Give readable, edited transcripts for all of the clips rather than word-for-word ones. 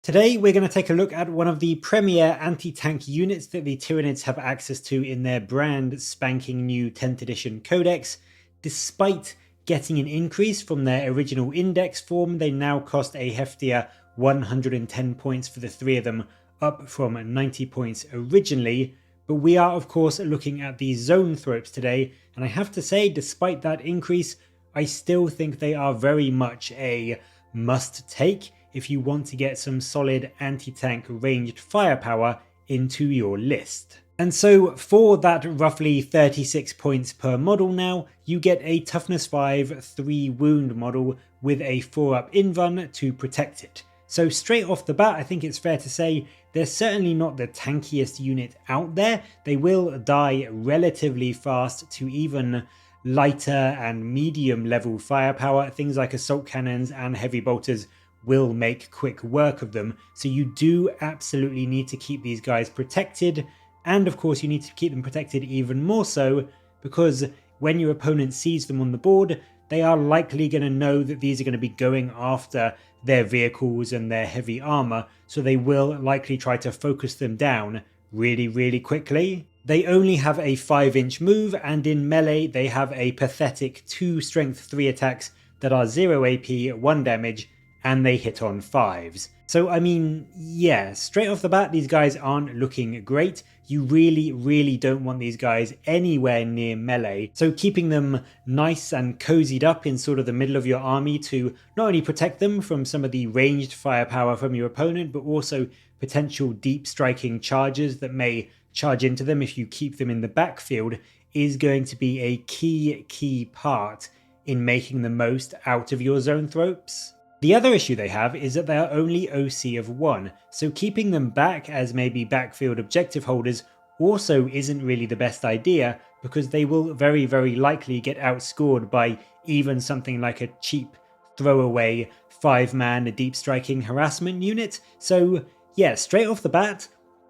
Today we're going to take a look at one of the premier anti-tank units that the Tyranids have access to in their brand spanking new 10th edition codex. Despite getting an increase from their original index form, they now cost a heftier 110 points for the three of them, up from 90 points originally. But we are of course looking at the Zoanthropes today, and I have to say, despite that increase, I still think they are very much a must-take if you want to get some solid anti-tank ranged firepower into your list. And so for that roughly 36 points per model now, you get a toughness 5 3 wound model with a 4-up invuln to protect it. So straight off the bat, I think it's fair to say they're certainly not the tankiest unit out there. They will die relatively fast to even lighter and medium level firepower. Things like assault cannons and heavy bolters will make quick work of them, so you do absolutely need to keep these guys protected, and of course you need to keep them protected even more so because when your opponent sees them on the board, they are likely going to know that these are going to be going after their vehicles and their heavy armor, so they will likely try to focus them down really quickly. They only have a 5-inch move, and in melee they have a pathetic 2 strength 3 attacks that are 0 AP, 1 damage, and they hit on 5s. So I mean, yeah, straight off the bat these guys aren't looking great. You really don't want these guys anywhere near melee, so keeping them nice and cozied up in sort of the middle of your army to not only protect them from some of the ranged firepower from your opponent, but also potential deep striking charges that may charge into them if you keep them in the backfield, is going to be a key part in making the most out of your Zoanthropes. The other issue they have is that they are only OC of 1, so keeping them back as maybe backfield objective holders also isn't really the best idea, because they will very likely get outscored by even something like a cheap throwaway 5-man deep striking harassment unit. So yeah, straight off the bat,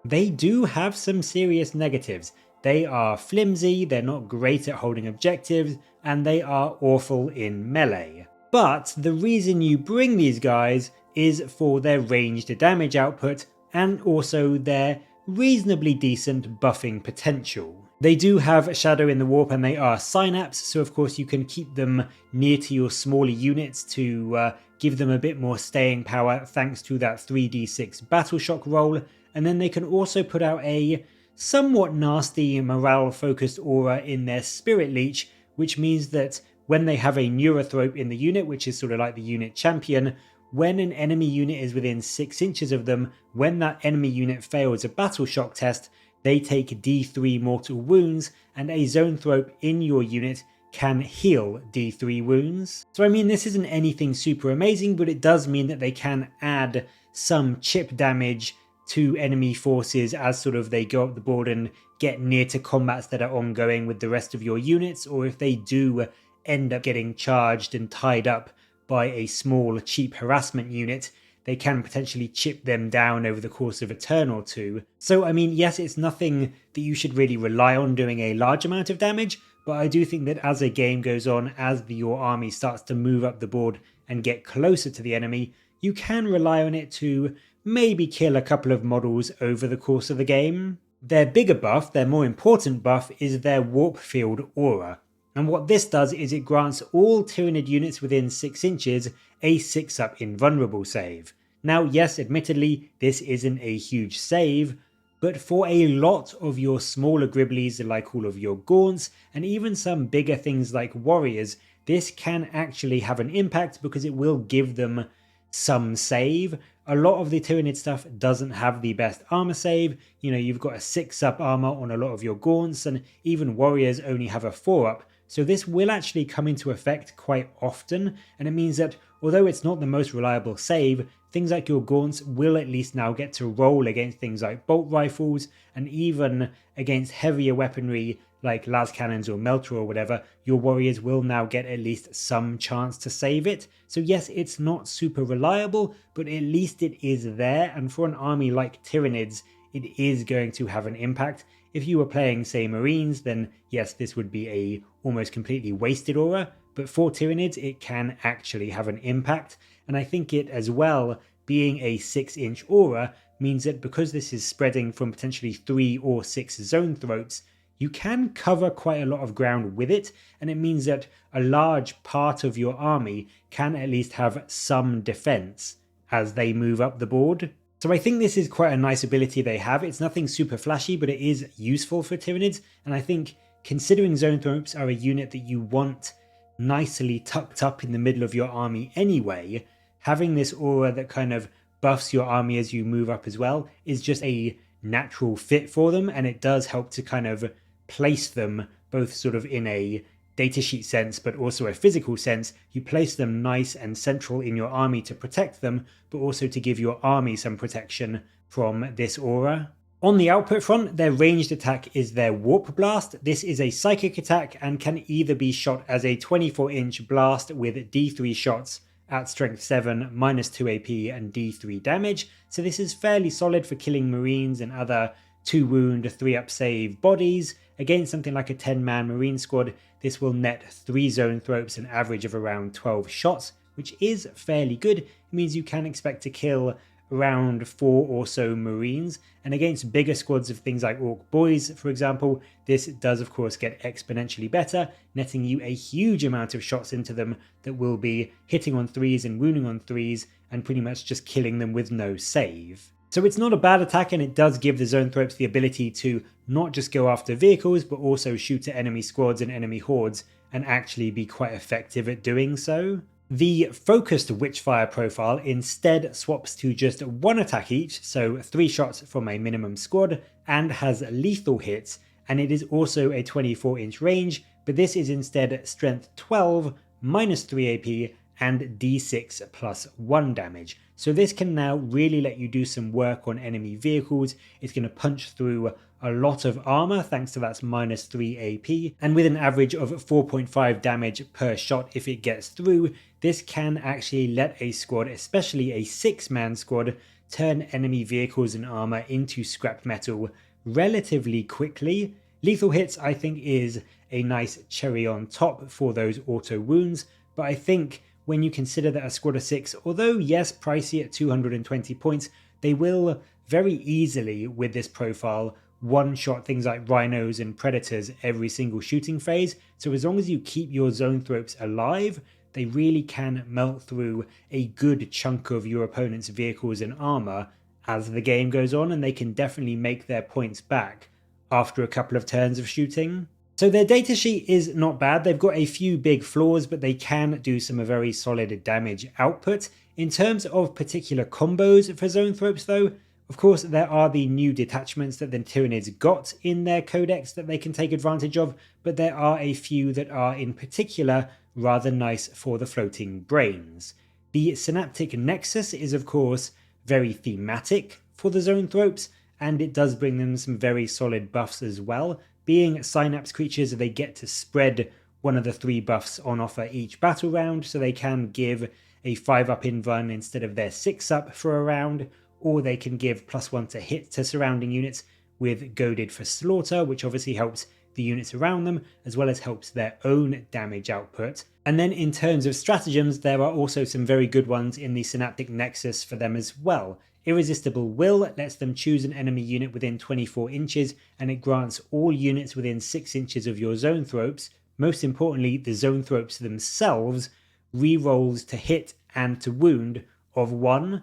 they do have some serious negatives. They are flimsy, they're not great at holding objectives, and they are awful in melee. But the reason you bring these guys is for their ranged damage output and also their reasonably decent buffing potential. They do have Shadow in the Warp and they are Synapse, so of course you can keep them near to your smaller units to give them a bit more staying power thanks to that 3d6 Battle Shock roll, and then they can also put out a somewhat nasty morale focused aura in their Spirit Leech, which means that when they have a Neurothrope in the unit, which is sort of like the unit champion, when an enemy unit is within 6 inches of them, when that enemy unit fails a Battle Shock test, they take D3 mortal wounds, and a Zoanthrope in your unit can heal D3 wounds. So I mean, this isn't anything super amazing, but it does mean that they can add some chip damage to enemy forces as sort of they go up the board and get near to combats that are ongoing with the rest of your units, or if they do end up getting charged and tied up by a small cheap harassment unit, they can potentially chip them down over the course of a turn or two. So I mean, yes, it's nothing that you should really rely on doing a large amount of damage, but I do think that as a game goes on, as your army starts to move up the board and get closer to the enemy, you can rely on it to maybe kill a couple of models over the course of the game. Their bigger buff, their more important buff, is their Warp Field aura. And what this does is it grants all Tyranid units within 6 inches a 6-up invulnerable save. Now yes, admittedly this isn't a huge save, but for a lot of your smaller gribblies like all of your gaunts and even some bigger things like warriors, this can actually have an impact because it will give them some save. A lot of the Tyranid stuff doesn't have the best armor save. You know, you've got a 6-up armor on a lot of your gaunts, and even warriors only have a 4-up. So this will actually come into effect quite often, and it means that although it's not the most reliable save, things like your gaunts will at least now get to roll against things like bolt rifles, and even against heavier weaponry like las cannons or melter or whatever, your warriors will now get at least some chance to save it. So yes, it's not super reliable, but at least it is there, and for an army like Tyranids, it is going to have an impact. If you were playing, say, Marines, then yes, this would be a almost completely wasted aura, but for Tyranids, it can actually have an impact, and I think it as well being a 6-inch aura means that because this is spreading from potentially 3 or 6 Zoanthropes, you can cover quite a lot of ground with it, and it means that a large part of your army can at least have some defense as they move up the board. So I think this is quite a nice ability they have. It's nothing super flashy, but it is useful for Tyranids, and I think considering Zoanthropes are a unit that you want nicely tucked up in the middle of your army anyway, having this aura that kind of buffs your army as you move up as well is just a natural fit for them, and it does help to kind of place them both sort of in a datasheet sense but also a physical sense. You place them nice and central in your army to protect them, but also to give your army some protection from this aura. On the output front, their ranged attack is their Warp Blast. This is a psychic attack and can either be shot as a 24-inch blast with D3 shots at strength 7, -2 AP and D3 damage. So this is fairly solid for killing Marines and other 2 wound, 3 up save bodies. Against something like a 10-man Marine squad, this will net 3 Zoanthropes, an average of around 12 shots, which is fairly good. It means you can expect to kill around 4 or so Marines, and against bigger squads of things like Orc Boys, for example, this does of course get exponentially better, netting you a huge amount of shots into them that will be hitting on 3s and wounding on 3s, and pretty much just killing them with no save. So it's not a bad attack, and it does give the Zoanthropes the ability to not just go after vehicles, but also shoot at enemy squads and enemy hordes, and actually be quite effective at doing so. The focused Witchfire profile instead swaps to just 1 attack each, so 3 shots from a minimum squad, and has lethal hits, and it is also a 24-inch range, but this is instead strength 12, -3 AP, and D6 plus 1 damage. So this can now really let you do some work on enemy vehicles. It's going to punch through a lot of armor thanks to that -3 AP, and with an average of 4.5 damage per shot if it gets through, this can actually let a squad, especially a 6-man squad, turn enemy vehicles and armor into scrap metal relatively quickly. Lethal hits, I think, is a nice cherry on top for those auto wounds, but I think when you consider that a squad of 6, although yes, pricey at 220 points, they will very easily, with this profile, one-shot things like rhinos and predators every single shooting phase. So as long as you keep your Zoanthropes alive, they really can melt through a good chunk of your opponent's vehicles and armor as the game goes on, and they can definitely make their points back after a couple of turns of shooting. So their datasheet is not bad. They've got a few big flaws, but they can do some very solid damage output. In terms of particular combos for Zoanthropes though, of course there are the new detachments that the Tyranids got in their codex that they can take advantage of, but there are a few that are in particular rather nice for the floating brains. The Synaptic Nexus is of course very thematic for the Zoanthropes, and it does bring them some very solid buffs as well. Being Synapse creatures, they get to spread one of the 3 buffs on offer each battle round, so they can give a 5-up invuln instead of their 6-up for a round, or they can give +1 to hit to surrounding units with Goaded for Slaughter, which obviously helps the units around them, as well as helps their own damage output. And then in terms of stratagems, there are also some very good ones in the Synaptic Nexus for them as well. Irresistible Will lets them choose an enemy unit within 24 inches, and it grants all units within 6 inches of your Zoanthropes, most importantly the Zoanthropes themselves, rerolls to hit and to wound of 1.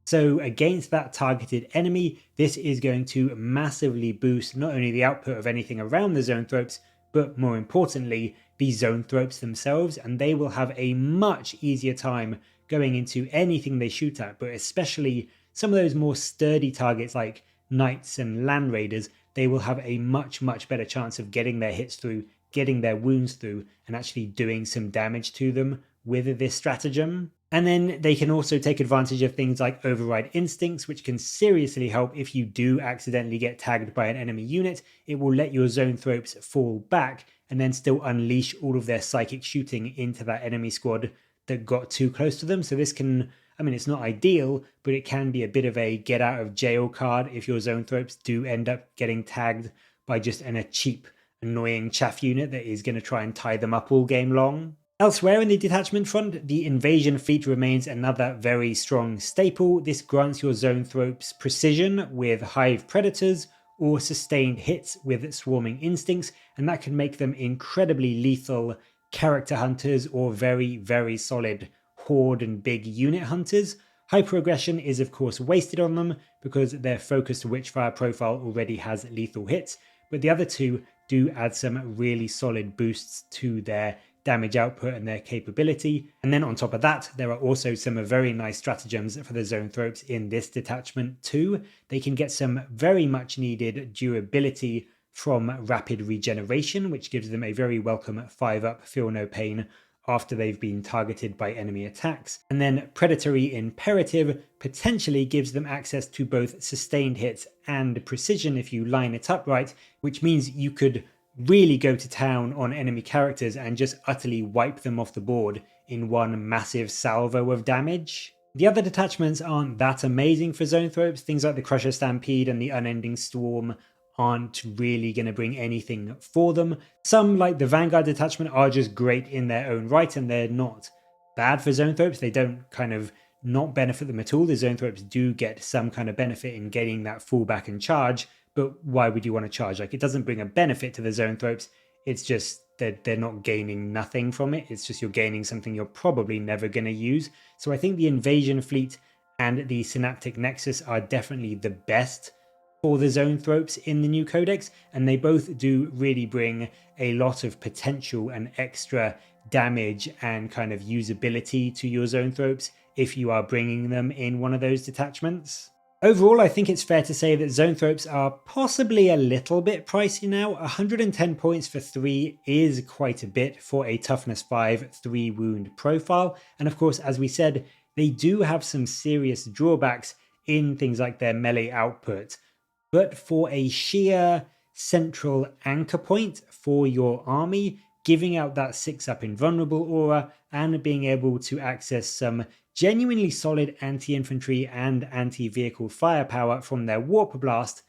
So against that targeted enemy, this is going to massively boost not only the output of anything around the Zoanthropes, but more importantly the Zoanthropes themselves, and they will have a much easier time going into anything they shoot at, but especially some of those more sturdy targets like Knights and Land Raiders, they will have a much better chance of getting their hits through, getting their wounds through, and actually doing some damage to them with this stratagem. And then they can also take advantage of things like Override Instincts, which can seriously help if you do accidentally get tagged by an enemy unit. It will let your Zoanthropes fall back and then still unleash all of their psychic shooting into that enemy squad that got too close to them. So this can, I mean, it's not ideal, but it can be a bit of a get out of jail card if your Zoanthropes do end up getting tagged by just a cheap, annoying chaff unit that is going to try and tie them up all game long. Elsewhere in the detachment front, the invasion fleet remains another very strong staple. This grants your Zoanthropes precision with hive predators or sustained hits with swarming instincts, and that can make them incredibly lethal character hunters or very, very solid horde and big unit hunters. Hyper-aggression is of course wasted on them because their focused Witchfire profile already has lethal hits, but the other two do add some really solid boosts to their damage output and their capability. And then on top of that, there are also some very nice stratagems for the Zoanthropes in this detachment too. They can get some very much needed durability from rapid regeneration, which gives them a very welcome 5-up feel no pain after they've been targeted by enemy attacks. And then Predatory Imperative potentially gives them access to both sustained hits and precision if you line it up right, which means you could really go to town on enemy characters and just utterly wipe them off the board in one massive salvo of damage. The other detachments aren't that amazing for Zoanthropes. Things like the Crusher Stampede and the Unending Storm aren't really going to bring anything for them. Some, like the Vanguard detachment, are just great in their own right, and they're not bad for Zoanthropes. They don't kind of not benefit them at all. The Zoanthropes do get some kind of benefit in getting that fallback and charge, but why would you want to charge? Like, it doesn't bring a benefit to the Zoanthropes. It's just that they're not gaining nothing from it. It's just you're gaining something you're probably never going to use. So I think the Invasion Fleet and the Synaptic Nexus are definitely the best for the Zoanthropes in the new codex, and they both do really bring a lot of potential and extra damage and kind of usability to your Zoanthropes if you are bringing them in one of those detachments. Overall, I think it's fair to say that Zoanthropes are possibly a little bit pricey now. 110 points for 3 is quite a bit for a toughness 5 3 wound profile, and of course, as we said, they do have some serious drawbacks in things like their melee output. But for a sheer central anchor point for your army, giving out that 6-up invulnerable aura and being able to access some genuinely solid anti-infantry and anti-vehicle firepower from their Warp Blast,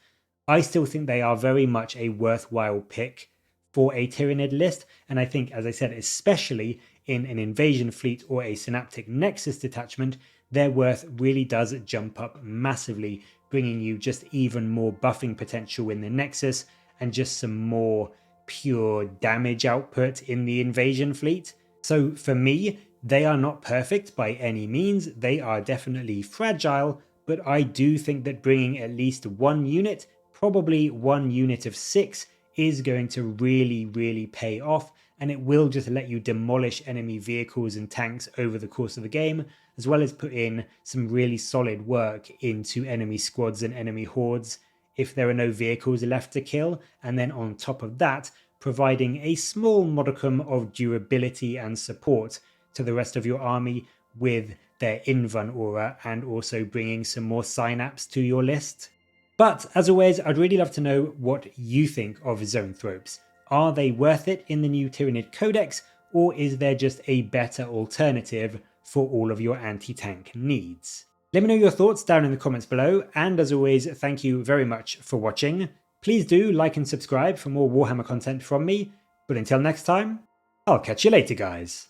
I still think they are very much a worthwhile pick for a Tyranid list. And I think, as I said, especially in an invasion fleet or a Synaptic Nexus detachment, their worth really does jump up massively, bringing you just even more buffing potential in the Nexus and just some more pure damage output in the invasion fleet. So for me, they are not perfect by any means. They are definitely fragile, but I do think that bringing at least one unit, probably one unit of 6, is going to really pay off, and it will just let you demolish enemy vehicles and tanks over the course of the game, as well as put in some really solid work into enemy squads and enemy hordes if there are no vehicles left to kill, and then on top of that, providing a small modicum of durability and support to the rest of your army with their Invuln aura, and also bringing some more synapse to your list. But as always, I'd really love to know what you think of Zoanthropes. Are they worth it in the new Tyranid Codex, or is there just a better alternative for all of your anti-tank needs? Let me know your thoughts down in the comments below, and as always, thank you very much for watching. Please do like and subscribe for more Warhammer content from me, but until next time, I'll catch you later, guys.